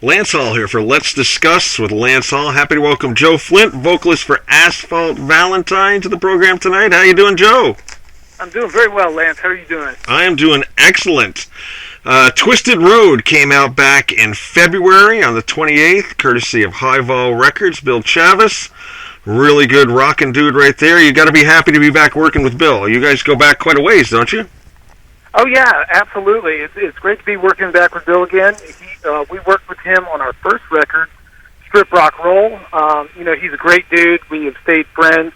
Lance Hall here for Let's Discuss with Lance Hall. Happy to welcome Joe Flynt, vocalist for Asphalt Valentine, to the program tonight. How you doing, Joe? I'm doing very well, Lance. How are you doing? I am doing excellent. Twisted Road came out back in February on the 28th, courtesy of High Vol Records, Bill Chavis. Really good rockin' dude right there. You got to be happy to be back working with Bill. You guys go back quite a ways, don't you? Oh, yeah, absolutely. It's great to be working back with Bill again. We worked with him on our first record, Strip Rock Roll. He's a great dude. We have stayed friends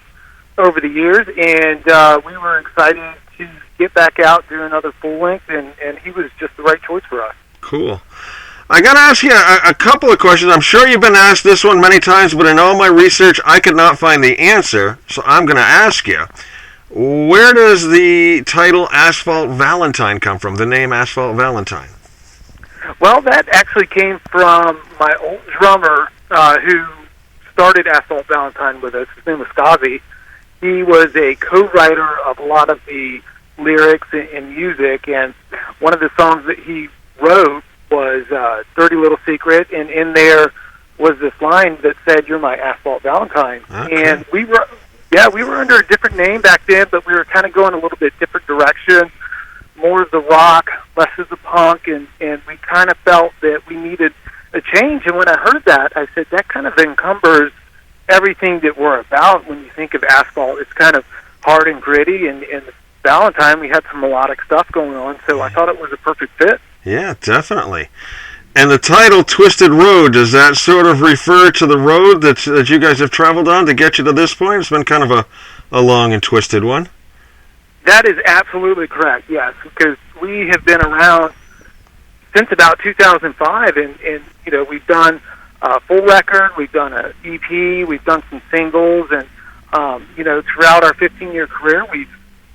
over the years, and we were excited to get back out, do another full length, and he was just the right choice for us. Cool. I got to ask you a couple of questions. I'm sure you've been asked this one many times, but in all my research, I could not find the answer, so I'm going to ask you. Where does the title Asphalt Valentine come from, the name Asphalt Valentine? Well, that actually came from my old drummer who started Asphalt Valentine with us. His name was Skazi. He was a co-writer of a lot of the lyrics and music, and one of the songs that he wrote was Dirty Little Secret, and in there was this line that said, "You're my Asphalt Valentine." Okay. And we were under a different name back then, but we were kind of going a little bit different direction, more of the rock, less of the punk, and we kind of felt that we needed a change. And when I heard that, I said, that kind of encumbers everything that we're about when you think of Asphalt. It's kind of hard and gritty, and Valentine, we had some melodic stuff going on, so I thought it was a perfect fit. Yeah, definitely. And the title, Twisted Road, does that sort of refer to the road that you guys have traveled on to get you to this point? It's been kind of a long and twisted one. That is absolutely correct, yes, because we have been around since about 2005, and we've done a full record, we've done an EP, we've done some singles, and throughout our 15-year career,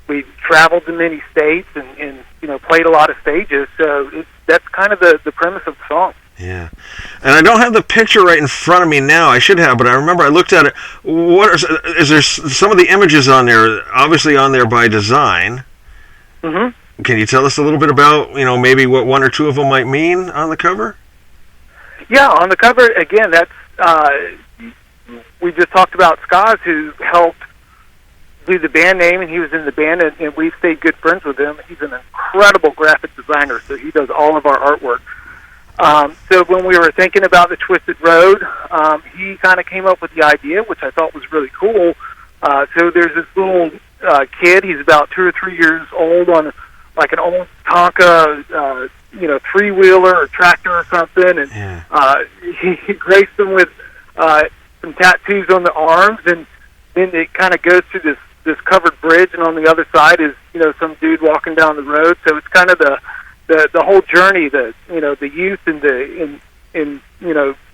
we've traveled to many states and played a lot of stages, so that's kind of the premise of the song. Yeah. And I don't have the picture right in front of me now. I should have, but I remember I looked at it. Is there some of the images on there, obviously on there by design? Mm-hmm. Can you tell us a little bit about, maybe what one or two of them might mean on the cover? Yeah, on the cover, again, that's, we just talked about Skaz, who helped do the band name, and he was in the band, and we've stayed good friends with him. He's an incredible graphic designer, so he does all of our artwork. So when we were thinking about the Twisted Road, he kind of came up with the idea, which I thought was really cool. So there's this little kid, he's about 2 or 3 years old, on like an old Tonka, three-wheeler or tractor or something, and he graced them with some tattoos on the arms, and then it kind of goes through this covered bridge, and on the other side is some dude walking down the road. So it's kind of the whole journey, the youth and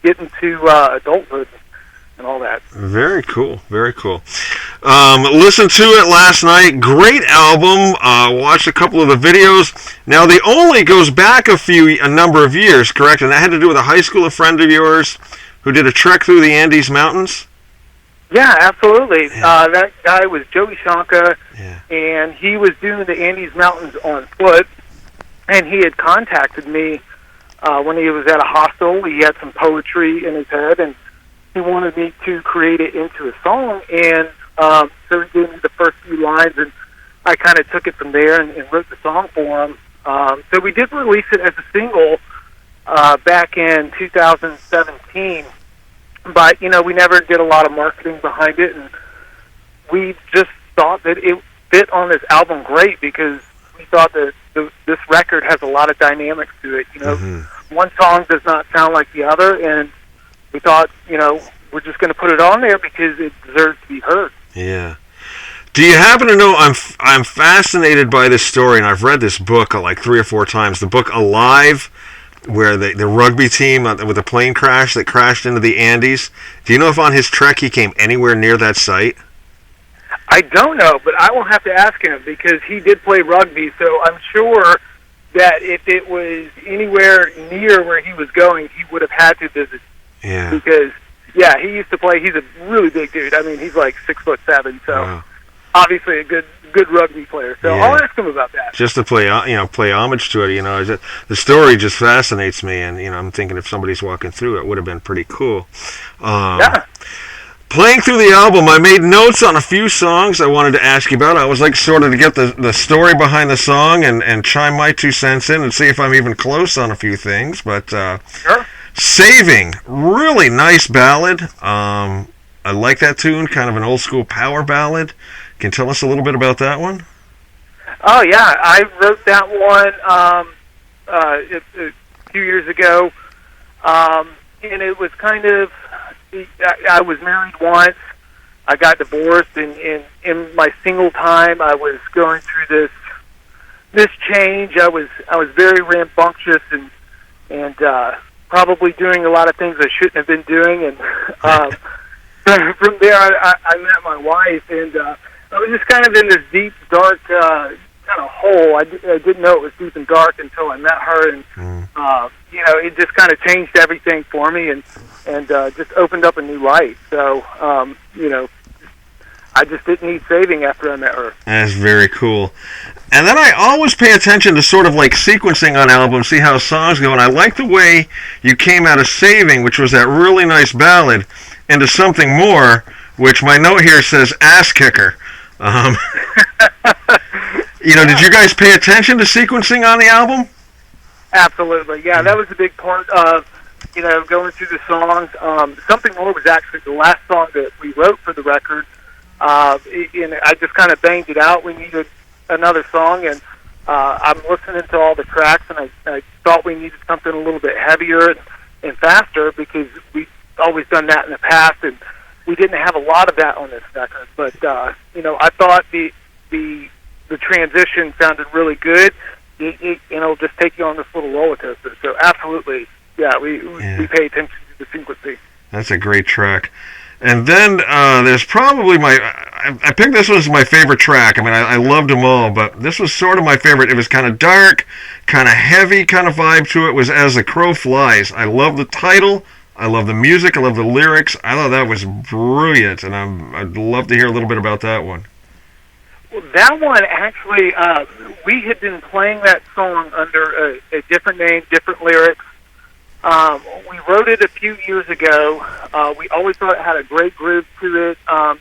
getting to adulthood and all that. Very cool, very cool. Listened to it last night. Great album. Watched a couple of the videos. Now the Only goes back a number of years, correct? And that had to do with a high school friend of yours who did a trek through the Andes Mountains. Yeah, absolutely. Yeah. That guy was Joey Shanka, and he was doing the Andes Mountains on foot, and he had contacted me when he was at a hostel. He had some poetry in his head, and he wanted me to create it into a song, and so he gave me the first few lines, and I kind of took it from there and wrote the song for him. So we did release it as a single back in 2017, but, we never did a lot of marketing behind it, and we just thought that it fit on this album great because we thought that this record has a lot of dynamics to it. One song does not sound like the other, and we thought, we're just going to put it on there because it deserves to be heard. Yeah. Do you happen to know, I'm fascinated by this story, and I've read this book like 3 or 4 times, the book Alive, where the rugby team with a plane crash that crashed into the Andes. Do you know if on his trek he came anywhere near that site? I don't know, but I will have to ask him because he did play rugby, so I'm sure that if it was anywhere near where he was going, he would have had to visit. Yeah. Because, he used to play. He's a really big dude. I mean, he's like 6'7", so... Wow. obviously a good rugby player. So I'll ask him about that. Just to play homage to it. The story just fascinates me, and I'm thinking if somebody's walking through it would have been pretty cool. Yeah. Playing through the album, I made notes on a few songs I wanted to ask you about. I was like sort of to get the story behind the song and chime my 2 cents in and see if I'm even close on a few things. But Sure. Saving, really nice ballad. I like that tune, kind of an old school power ballad. Can you tell us a little bit about that one? Oh, yeah. I wrote that one a few years ago. And it was kind of, I was married once. I got divorced, and in my single time, I was going through this change. I was very rambunctious and probably doing a lot of things I shouldn't have been doing. And from there, I met my wife, and I was just kind of in this deep, dark kind of hole. I didn't know it was deep and dark until I met her, and it just kind of changed everything for me, and just opened up a new light. So, I just didn't need saving after I met her. That's very cool. And then I always pay attention to sort of like sequencing on albums, see how songs go, and I like the way you came out of Saving, which was that really nice ballad, into something more, which my note here says ass kicker. Did you guys pay attention to sequencing on the album? Absolutely, yeah. That was a big part of, going through the songs. Something More was actually the last song that we wrote for the record. And I just kind of banged it out. We needed another song, and I'm listening to all the tracks, and I thought we needed something a little bit heavier and faster, because we've always done that in the past, and we didn't have a lot of that on this record. But I thought the transition sounded really good. It'll just take you on this little roller coaster. So absolutely, we pay attention to the sequencing. That's a great track. And then there's probably I picked this one as my favorite track. I mean, I loved them all, but this was sort of my favorite. It was kind of dark, kind of heavy kind of vibe to it. Was As the Crow Flies. I love the title. I love the music. I love the lyrics. I thought that was brilliant, and I'd love to hear a little bit about that one. Well, that one, actually, we had been playing that song under a different name, different lyrics. We wrote it a few years ago. We always thought it had a great groove to it.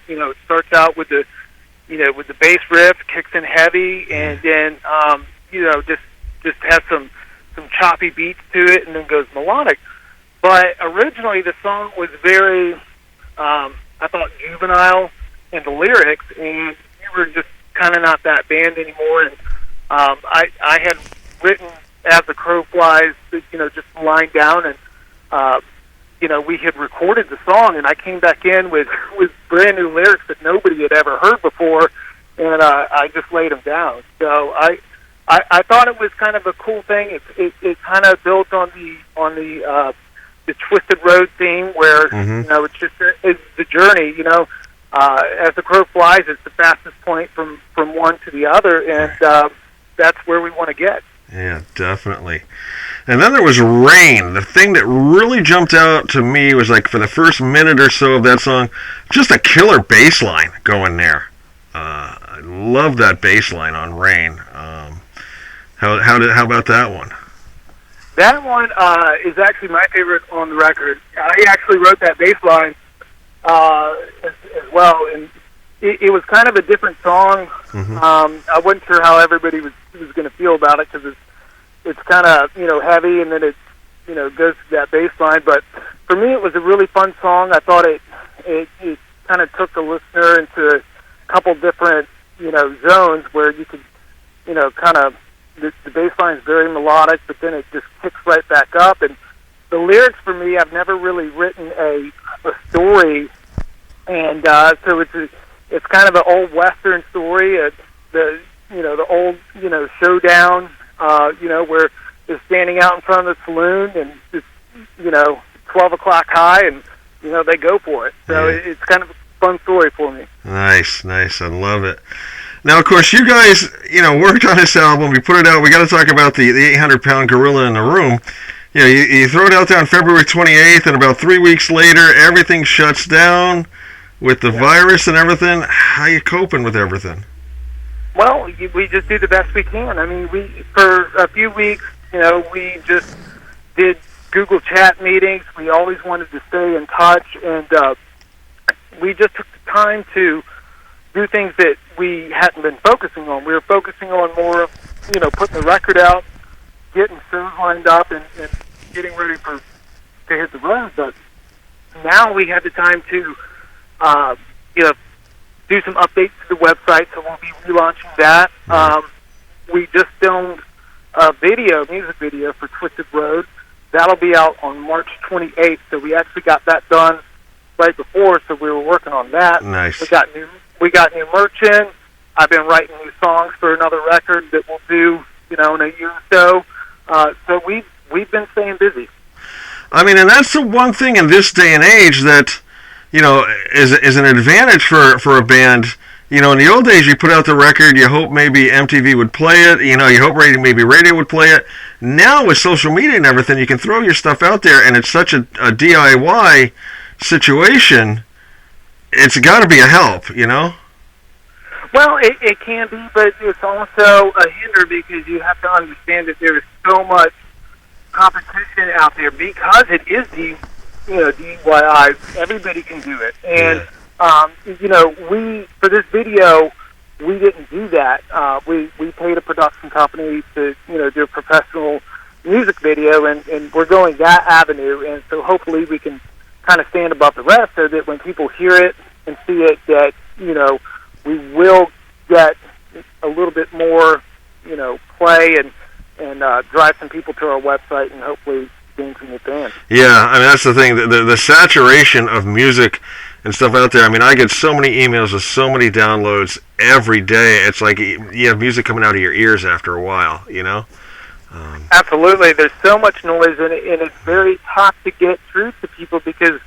It starts out with the bass riff, kicks in heavy, and then just has some choppy beats to it, and then goes melodic. But originally, the song was very, I thought, juvenile in the lyrics, and we were just kind of not that band anymore. And I had written As the Crow Flies, just lying down, and we had recorded the song, and I came back in with brand new lyrics that nobody had ever heard before, and I just laid them down. So I thought it was kind of a cool thing. It kind of built on the Twisted Road theme, where it's just it's the journey. As the crow flies, it's the fastest point from one to the other, and that's where we want to get. Yeah, definitely. And then there was Rain. The thing that really jumped out to me was, like, for the first minute or so of that song, just a killer bass line going there. I love that bass line on Rain. How about that one? That one is actually my favorite on the record. I actually wrote that bass line as well, and it was kind of a different song. I wasn't sure how everybody was going to feel about it, because it's kind of heavy, and then it goes to that bass line. But for me, it was a really fun song. I thought it kind of took the listener into a couple different zones where you could kind of the bass line is very melodic, but then it just kicks right back up. And the lyrics, for me, I've never really written a story, and so it's kind of an old Western story. The old showdown. Where they're standing out in front of the saloon, and it's 12 o'clock high, and they go for it. So it's kind of a fun story for me. Nice. I love it. Now, of course, you guys, worked on this album. We put it out. We got to talk about the 800-pound gorilla in the room. You throw it out there on February 28th, and about 3 weeks later, everything shuts down. with the virus and everything. How you coping with everything? Well, we just do the best we can. I mean, for a few weeks, we just did Google Chat meetings. We always wanted to stay in touch, and we just took the time to do things that we hadn't been focusing on. We were focusing on more, putting the record out, getting shows lined up, and getting ready to hit the road. But now we had the time to, do some updates to the website, so we'll be relaunching that. We just filmed a music video for Twisted Road. That'll be out on March 28th, so we actually got that done right before, so we were working on that. Nice. We got new merch in. I've been writing new songs for another record that we'll do, in a year or so. So we've been staying busy. I mean, and that's the one thing in this day and age that, is an advantage for a band. In the old days, you put out the record, you hope maybe MTV would play it, you hope maybe radio would play it. Now with social media and everything, you can throw your stuff out there, and it's such a DIY situation. It's got to be a help, Well, it can be, but it's also a hinder because you have to understand that there is so much competition out there because it is DIY. Everybody can do it, and we for this video we didn't do that. We paid a production company to do a professional music video, and we're going that avenue, and so hopefully we can kind of stand above the rest so that when people hear it and see it, that we will get a little bit more play and drive some people to our website and hopefully gain some new fans. Yeah, I mean that's the thing. The saturation of music and stuff out there. I mean, I get so many emails with so many downloads every day. It's like you have music coming out of your ears after a while, Absolutely. There's so much noise, and it's very tough to get through to people because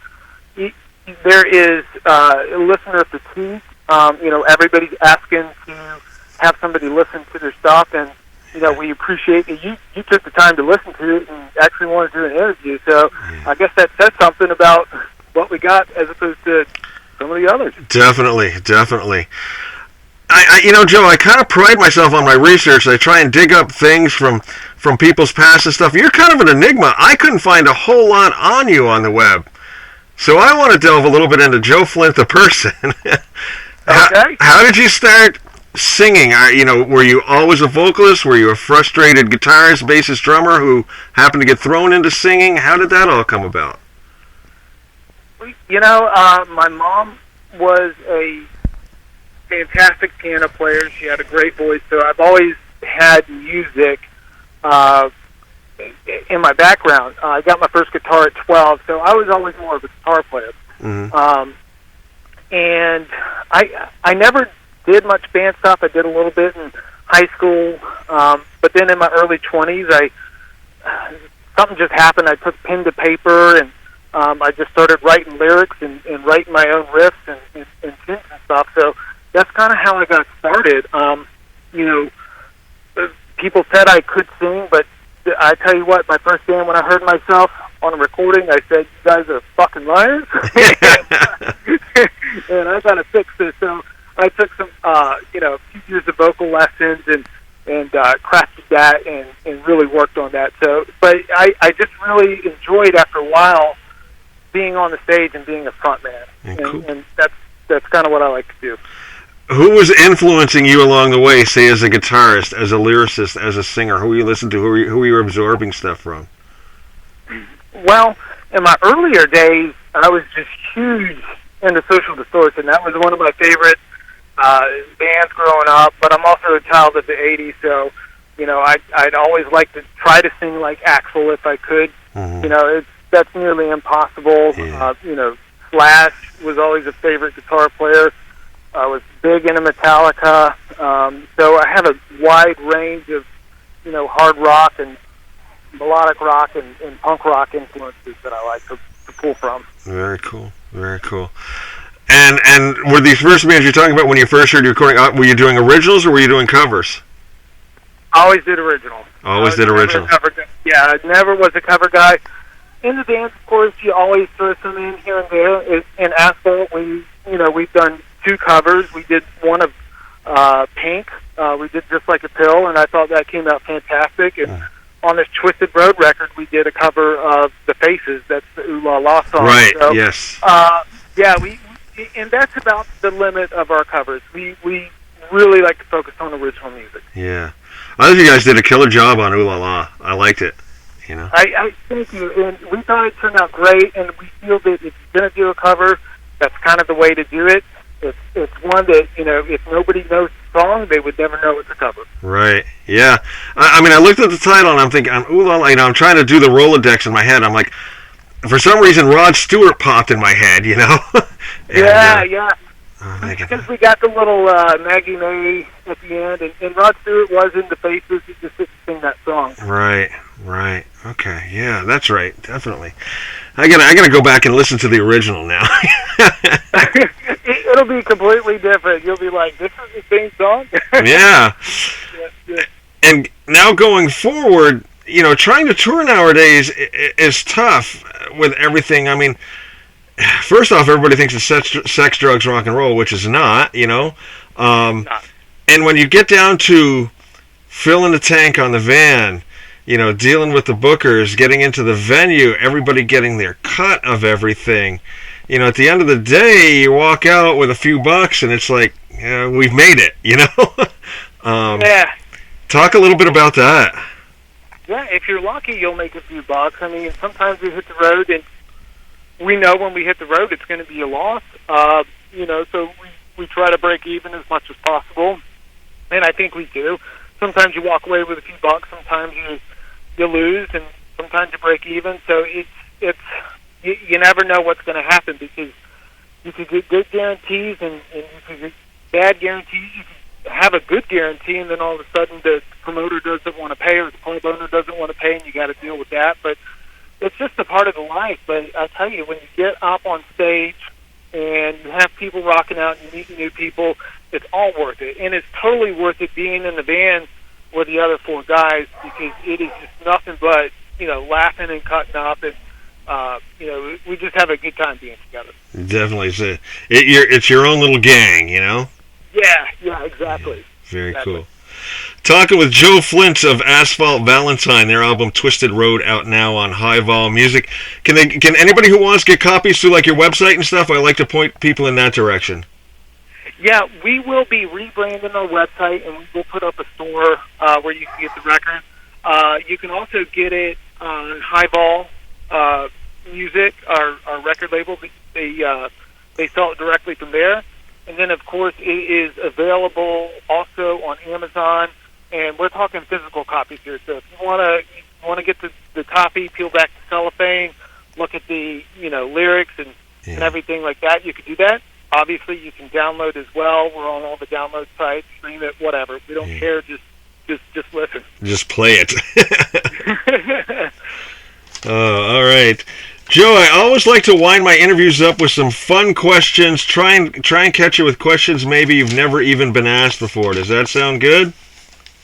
there is listener fatigue. Everybody's asking to have somebody listen to their stuff, and we appreciate that you took the time to listen to it and actually wanted to do an interview. So I guess that says something about what we got as opposed to some of the others. Definitely. Joe, I kind of pride myself on my research. I try and dig up things from people's past and stuff. You're kind of an enigma. I couldn't find a whole lot on you on the web. So I want to delve a little bit into Joe Flynt, the person. Okay. How did you start singing? Were you always a vocalist? Were you a frustrated guitarist, bassist, drummer who happened to get thrown into singing? How did that all come about? My mom was a fantastic piano player. She had a great voice, so I've always had music in my background. I got my first guitar at 12, so I was always more of a guitar player. Mm-hmm. And I never did much band stuff. I did a little bit in high school, but then in my early 20s, something just happened. I took pen to paper, and I just started writing lyrics and writing my own riffs and tunes and stuff. So that's kind of how I got started. People said I could sing, but I tell you what, my first band, when I heard myself on a recording, I said, "You guys are fucking liars," and I got to fix this. So I took some, a few years of vocal lessons and crafted that and really worked on that. So, but I just really enjoyed after a while being on the stage and being a front man, cool. and that's kind of what I like to do. Who was influencing you along the way, say as a guitarist, as a lyricist, as a singer? Who you listened to? Who were you absorbing stuff from? Well, in my earlier days, I was just huge into Social Distortion. That was one of my favorite bands growing up, but I'm also a child of the 80s, so, I'd always like to try to sing like Axl if I could. Mm-hmm. That's nearly impossible. Yeah. Slash was always a favorite guitar player. I was big into Metallica, so I have a wide range of, hard rock and melodic rock and punk rock influences that I like to pull from. Very cool. And were these first bands you're talking about when you first started recording, were you doing originals or were you doing covers? I always did originals. Yeah, I never was a cover guy. In the bands, of course, you always throw some in here and there. In Asphalt, we we've done 2 covers. We did one of Pink. We did Just Like a Pill, and I thought that came out fantastic. And on this Twisted Road record, we did a cover of The Faces. That's the Ooh La La song. Right. So, yes. And that's about the limit of our covers. We really like to focus on original music. Yeah. I think you guys did a killer job on Ooh La La. I liked it. I thank you, and we thought it turned out great, and we feel that if you're going to do a cover, that's kind of the way to do it. It's one that, if nobody knows the song, they would never know it's a cover. Right, yeah. I mean, I looked at the title, and I'm thinking, Ooh La La, I'm trying to do the Rolodex in my head. I'm like, for some reason, Rod Stewart popped in my head, And, yeah. Because we got the little Maggie May at the end, and Rod Stewart was in The Faces. He just didn't sing that song. Right. Okay, yeah, that's right, definitely. I gotta go back and listen to the original now. It'll be completely different. You'll be like, this is the same song? Yeah. Yeah. And now going forward, trying to tour nowadays is tough with everything. I mean, first off, everybody thinks it's sex, drugs, rock and roll, which is not, Not. And when you get down to filling the tank on the van, dealing with the bookers, getting into the venue, everybody getting their cut of everything. At the end of the day, you walk out with a few bucks, and it's like, we've made it, Yeah. Talk a little bit about that. Yeah, if you're lucky, you'll make a few bucks. I mean, sometimes we hit the road, and we know when we hit the road it's going to be a loss. So we try to break even as much as possible, and I think we do. Sometimes you walk away with a few bucks, sometimes you lose, and sometimes you break even. So you never know what's going to happen, because you could get good guarantees and you could get bad guarantees. You could have a good guarantee, and then all of a sudden the promoter doesn't want to pay, or the club owner doesn't want to pay, and you got to deal with that. But it's just a part of the life. But I tell you, when you get up on stage and you have people rocking out and you meet new people, it's all worth it. And it's totally worth it being in the van with the other 4 guys, because it is just nothing but, laughing and cutting up, and we just have a good time being together. Definitely. It's your own little gang, Yeah, exactly. Yeah, very cool. Talking with Joe Flynt of Asphalt Valentine, their album Twisted Road, out now on High Vol Music. Can anybody who wants get copies through like your website and stuff? I like to point people in that direction. Yeah, we will be rebranding our website, and we will put up a store where you can get the record. You can also get it on High Vol Music, our record label. They sell it directly from there. And then, of course, it is available also on Amazon, and we're talking physical copies here. So if you want to get the copy, peel back the cellophane, look at the lyrics and everything like that, you could do that. Obviously, you can download as well. We're on all the download sites, stream it, whatever. We don't care. Just listen. Just play it. All right. Joe, I always like to wind my interviews up with some fun questions. Try and catch you with questions maybe you've never even been asked before. Does that sound good?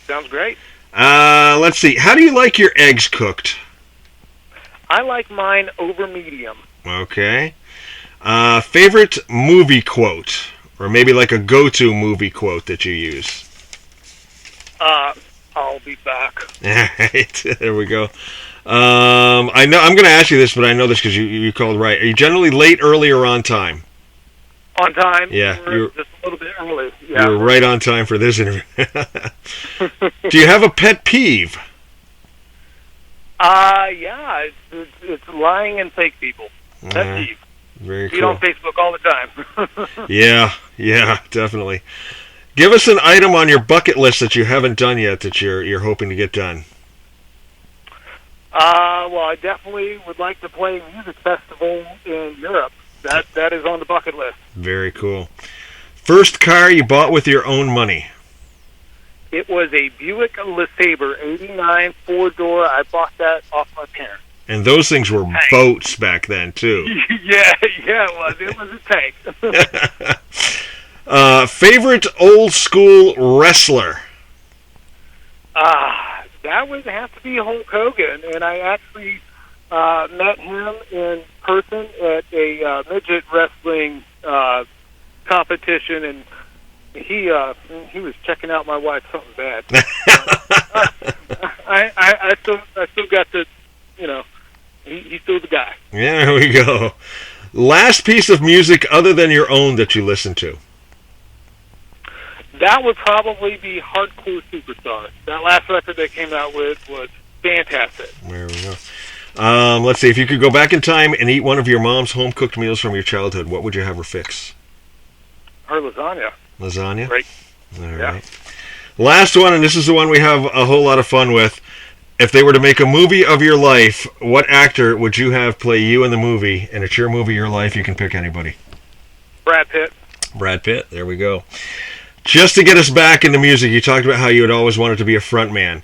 Sounds great. Let's see. How do you like your eggs cooked? I like mine over medium. Okay. Favorite movie quote, or maybe like a go-to movie quote that you use? I'll be back. All right. There we go. I know I'm going to ask you this, but I know this because you called right. Are you generally late, early, or on time? On time. Yeah, We're just a little bit early. Yeah. You were right on time for this interview. Do you have a pet peeve? Yeah, it's lying and fake people. Pet peeve. Very cool. Be on Facebook all the time. Yeah, definitely. Give us an item on your bucket list that you haven't done yet that you're hoping to get done. Well, I definitely would like to play a music festival in Europe. That is on the bucket list. Very cool. First car you bought with your own money? It was a Buick LeSabre, 89, 4-door. I bought that off my parents. And those things were boats back then, too. Yeah, it was. It was a tank. Favorite old school wrestler? That would have to be Hulk Hogan, and I actually met him in person at a midget wrestling competition, and he was checking out my wife something bad. I still got the, he's still the guy. Yeah, there we go. Last piece of music other than your own that you listen to? That would probably be Hardcore Superstar. That last record they came out with was fantastic. There we go. Let's see. If you could go back in time and eat one of your mom's home-cooked meals from your childhood, what would you have her fix? Her lasagna. Lasagna? Great. All right. Last one, and this is the one we have a whole lot of fun with. If they were to make a movie of your life, what actor would you have play you in the movie? And it's your movie, your life. You can pick anybody. Brad Pitt. Brad Pitt. There we go. Just to get us back into music, you talked about how you had always wanted to be a front man.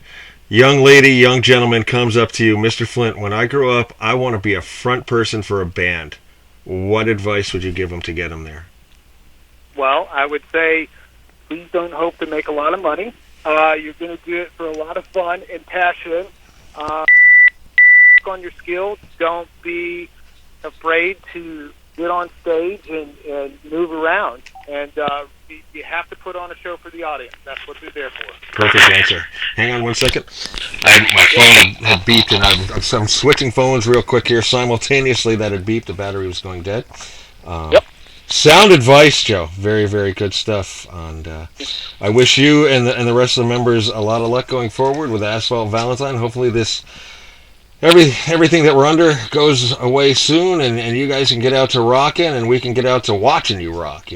Young lady, young gentleman comes up to you, Mr. Flynt, when I grow up, I want to be a front person for a band. What advice would you give him to get him there? Well, I would say, please don't hope to make a lot of money. You're going to do it for a lot of fun and passion. Work on your skills. Don't be afraid to get on stage and move around. And you have to put on a show for the audience. That's what they're there for. Perfect answer. Hang on one second. My phone had beeped, and I'm switching phones real quick here. Simultaneously, that had beeped. The battery was going dead. Yep. Sound advice, Joe. Very, very good stuff. And I wish you and the rest of the members a lot of luck going forward with Asphalt Valentine. Hopefully everything that we're under goes away soon, and you guys can get out to rocking, and we can get out to watching you rock,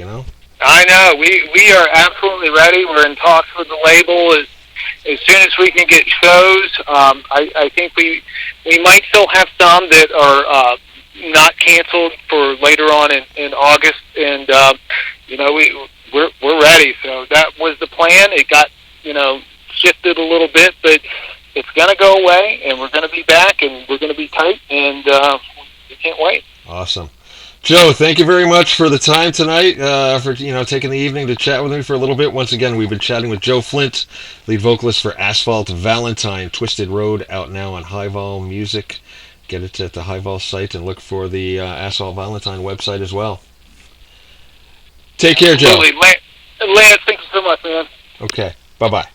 I know. We are absolutely ready. We're in talks with the label as soon as we can get shows. I think we might still have some that are not canceled for later on in August, and we're ready. So that was the plan. It got shifted a little bit, but it's going to go away, and we're going to be back, and we're going to be tight, and we can't wait. Awesome. Joe, thank you very much for the time tonight, for taking the evening to chat with me for a little bit. Once again, we've been chatting with Joe Flynt, lead vocalist for Asphalt Valentine, Twisted Road, out now on Highball Music. Get it at the Highball site and look for the Asphalt Valentine website as well. Take care, Joe. Absolutely. Lance, thank you so much, man. Okay, bye-bye.